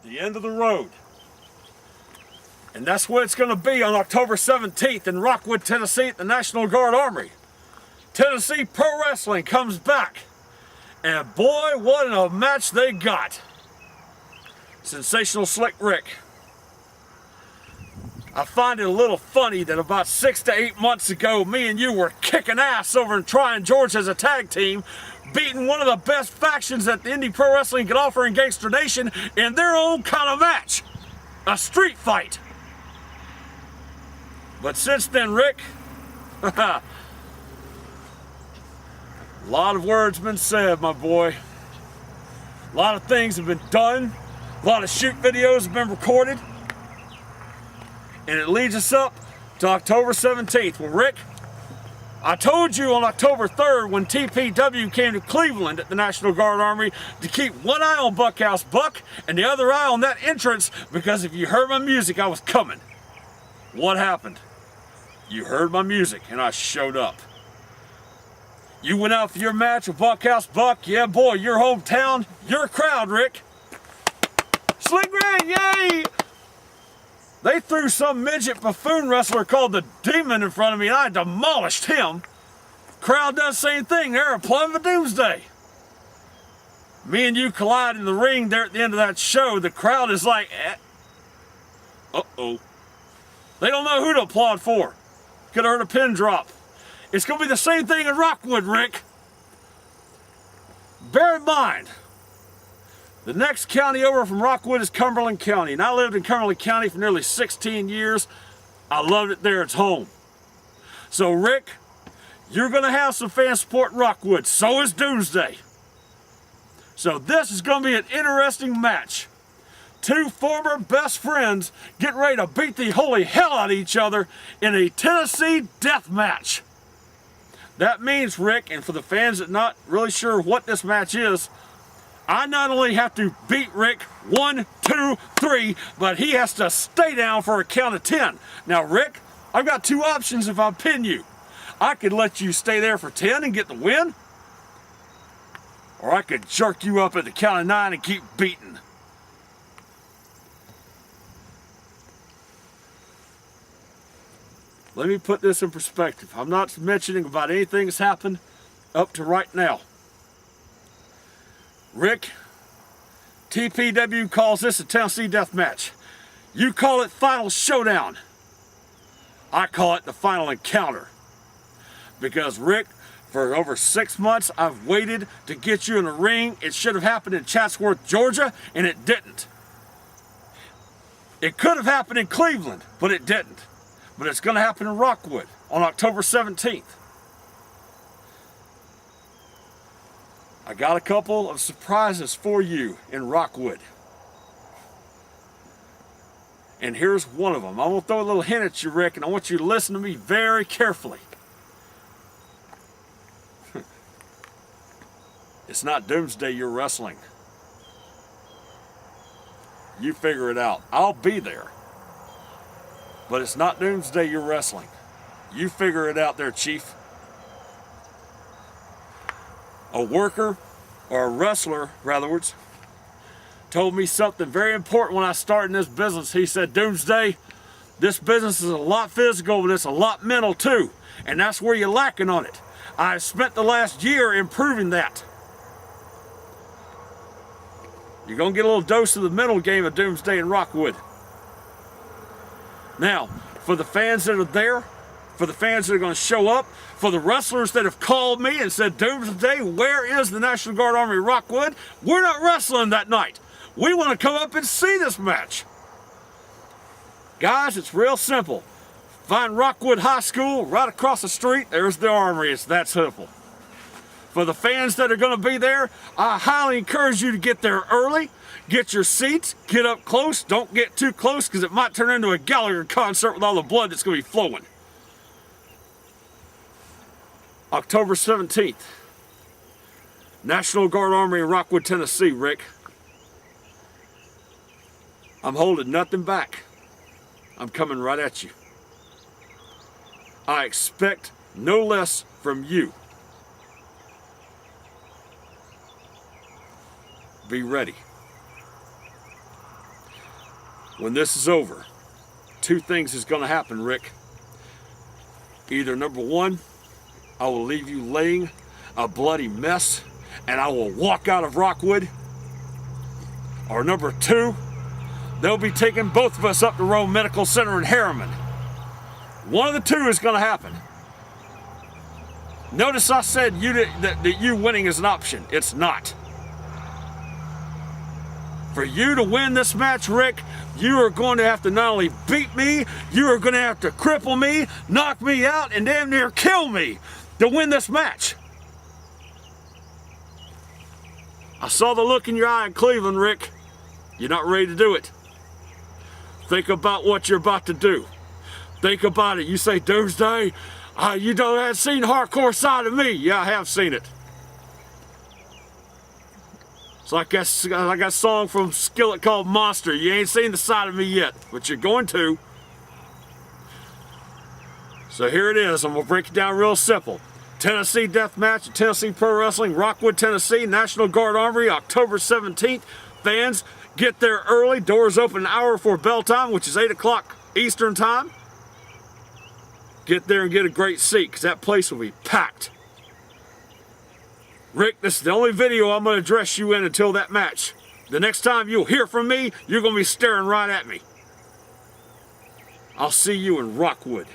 the end of the road. And that's what it's going to be on October 17th in Rockwood, Tennessee at the National Guard Armory. Tennessee Pro Wrestling comes back. And boy, what a match they got. Sensational Slick Rick. I find it a little funny that about 6 to 8 months ago, me and you were kicking ass over in Tryon, Georgia as a tag team, beating one of the best factions that the indie pro wrestling could offer in Gangster Nation in their own kind of match. A street fight. But since then, Rick, a lot of words been said, my boy. A lot of things have been done. A lot of shoot videos have been recorded. And it leads us up to October 17th. Well, Rick, I told you on October 3rd when TPW came to Cleveland at the National Guard Armory to keep one eye on Buckhouse Buck and the other eye on that entrance, because if you heard my music, I was coming. What happened? You heard my music and I showed up. You went out for your match with Buckhouse Buck. Yeah, boy, your hometown, your crowd, Rick. Slick Rick, yay! They threw some midget buffoon wrestler called the Demon in front of me and I demolished him. Crowd does the same thing. They're applauding the Doomsday. Me and you collide in the ring there at the end of that show. The crowd is like, uh-oh. They don't know who to applaud for. Could have heard a pin drop. It's going to be the same thing in Rockwood, Rick. Bear in mind, the next county over from Rockwood is Cumberland County. And I lived in Cumberland County for nearly 16 years. I loved it there. It's home. So, Rick, you're going to have some fan support in Rockwood. So is Doomsday. So this is going to be an interesting match. Two former best friends getting ready to beat the holy hell out of each other in a Tennessee death match. That means, Rick, and for the fans that are not really sure what this match is, I not only have to beat Rick 1, 2, 3, but he has to stay down for a count of 10. Now, Rick, I've got two options if I pin you. I could let you stay there for 10 and get the win, or I could jerk you up at the count of 9 and keep beating. Let me put this in perspective. I'm not mentioning about anything that's happened up to right now. Rick, TPW calls this a Tennessee death match. You call it Final Showdown. I call it the Final Encounter. Because, Rick, for over 6 months, I've waited to get you in the ring. It should have happened in Chatsworth, Georgia, and it didn't. It could have happened in Cleveland, but it didn't. But it's going to happen in Rockwood on October 17th. I got a couple of surprises for you in Rockwood. And here's one of them. I'm going to throw a little hint at you, Rick, and I want you to listen to me very carefully. It's not Doomsday you're wrestling. You figure it out. I'll be there. But it's not Doomsday you're wrestling. You figure it out there, Chief. A worker, or a wrestler, rather words, told me something very important when I started in this business. He said, Doomsday, this business is a lot physical, but it's a lot mental too. And that's where you're lacking on it. I've spent the last year improving that. You're going to get a little dose of the mental game of Doomsday in Rockwood. Now, for the fans that are there, for the fans that are going to show up, for the wrestlers that have called me and said, Doomsday, where is the National Guard Armory Rockwood? We're not wrestling that night. We want to come up and see this match. Guys, it's real simple. Find Rockwood High School right across the street. There's the Armory. It's that simple. For the fans that are going to be there, I highly encourage you to get there early. Get your seats, get up close. Don't get too close because it might turn into a Gallagher concert with all the blood that's going to be flowing. October 17th. National Guard Armory in Rockwood, Tennessee, Rick. I'm holding nothing back. I'm coming right at you. I expect no less from you. Be ready. when this is over, two things is going to happen, Rick. Either number one, I will leave you laying a bloody mess and I will walk out of Rockwood. Or number two, they'll be taking both of us up to Rome Medical Center in Harriman. One of the two is going to happen. Notice I said that you winning is an option. It's not. For you to win this match, Rick, you are going to have to not only beat me, you are going to have to cripple me, knock me out, and damn near kill me to win this match. I saw the look in your eye in Cleveland, Rick. You're not ready to do it. Think about what you're about to do. Think about it. You say, Doomsday, you don't have seen the hardcore side of me. Yeah, I have seen it. It's like that song from Skillet called Monster. You ain't seen the side of me yet, but you're going to. So here it is. I'm going to break it down real simple. Tennessee Death Match at Tennessee Pro Wrestling, Rockwood, Tennessee, National Guard Armory, October 17th. Fans, get there early. Doors open an hour before bell time, which is 8 o'clock Eastern time. Get there and get a great seat, because that place will be packed. Rick, this is the only video I'm going to address you in until that match. The next time you'll hear from me, you're going to be staring right at me. I'll see you in Rockwood.